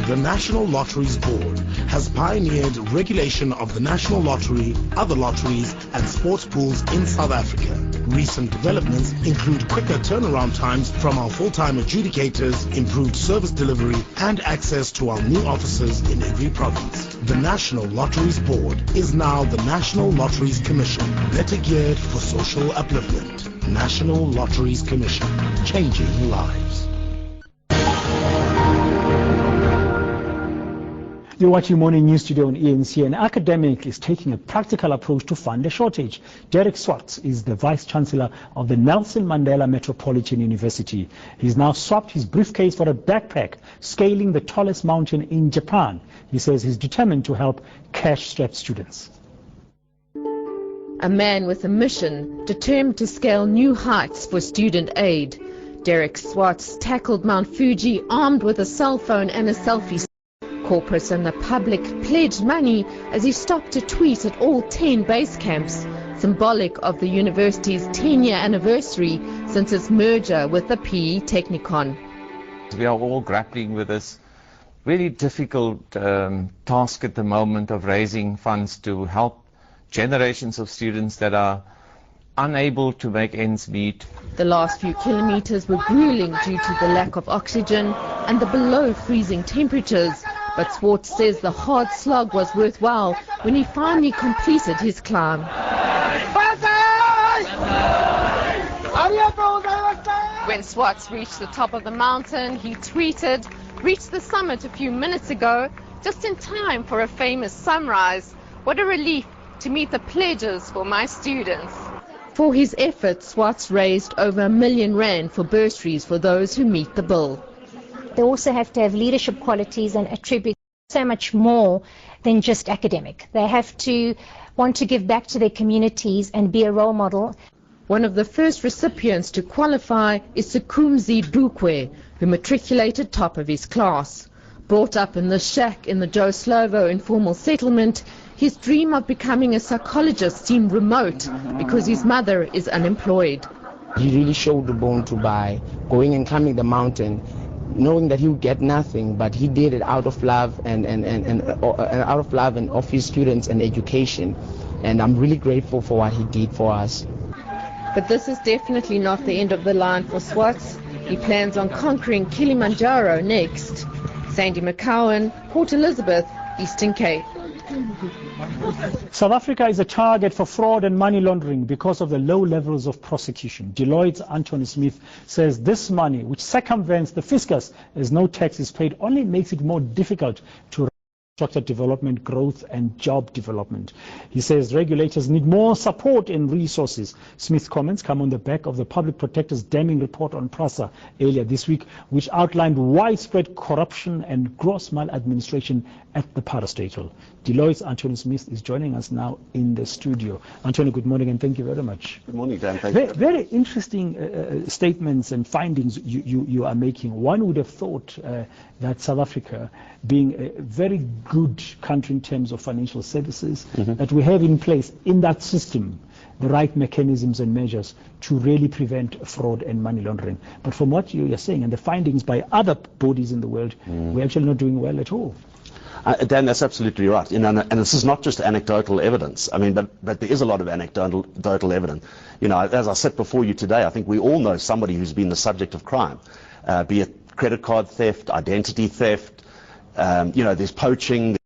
The National Lotteries Board has pioneered regulation of the National Lottery, other lotteries and sports pools in South Africa. Recent developments include quicker turnaround times from our full-time adjudicators, improved service delivery and access to our new offices in every province. The National Lotteries Board is now the National Lotteries Commission, better geared for social upliftment. National Lotteries Commission, changing lives. You're watching Morning News Studio on ENC. An academic is taking a practical approach to fund a shortage. Derrick Swartz is the Vice-Chancellor of the Nelson Mandela Metropolitan University. He's now swapped his briefcase for a backpack, scaling the tallest mountain in Japan. He says he's determined to help cash-strapped students. A man with a mission, determined to scale new heights for student aid. Derrick Swartz tackled Mount Fuji armed with a cell phone and a selfie. Corporates and the public pledged money as he stopped to tweet at all 10 base camps, symbolic of the university's 10-year anniversary since its merger with the PE Technikon. We are all grappling with this really difficult task at the moment of raising funds to help generations of students that are unable to make ends meet. The last few kilometers were grueling due to the lack of oxygen and the below freezing temperatures. But Swartz says the hard slog was worthwhile when he finally completed his climb. When Swartz reached the top of the mountain, he tweeted, "Reached the summit a few minutes ago, just in time for a famous sunrise. What a relief to meet the pledges for my students." For his efforts, Swartz raised over R1 million for bursaries for those who meet the bill. They also have to have leadership qualities and attribute so much more than just academic. They have to want to give back to their communities and be a role model. One of the first recipients to qualify is Sukumzi Dukwe, who matriculated top of his class. Brought up in the shack in the Joe Slovo informal settlement, his dream of becoming a psychologist seemed remote because his mother is unemployed. He really showed the bone to by going and climbing the mountain, knowing that he would get nothing, but he did it out of love and out of love and of his students and education. And I'm really grateful for what he did for us. But this is definitely not the end of the line for Swartz. He plans on conquering Kilimanjaro next. Sandy McCowan, Port Elizabeth, Eastern Cape. South Africa is a target for fraud and money laundering because of the low levels of prosecution. Deloitte's Anthony Smith says this money, which circumvents the fiscus as no tax is paid, only makes it more difficult to structure development, growth and job development. He says regulators need more support and resources. Smith's comments come on the back of the Public Protector's damning report on PRASA earlier this week, which outlined widespread corruption and gross maladministration at the parastatal. Deloitte's Anthony Smith is joining us now in the studio. Anthony, good morning and thank you very much. Good morning, Dan. Thank you. Very interesting statements and findings you are making. One would have thought that South Africa, being a very good country in terms of financial services, that we have in place in that system the right mechanisms and measures to really prevent fraud and money laundering. But from what you're saying and the findings by other bodies in the world, we're actually not doing well at all. Dan, that's absolutely right. And this is not just anecdotal evidence. I mean, but there is a lot of anecdotal evidence. You know, as I said before you today, I think we all know somebody who's been the subject of crime, be it credit card theft, identity theft, you know, there's poaching.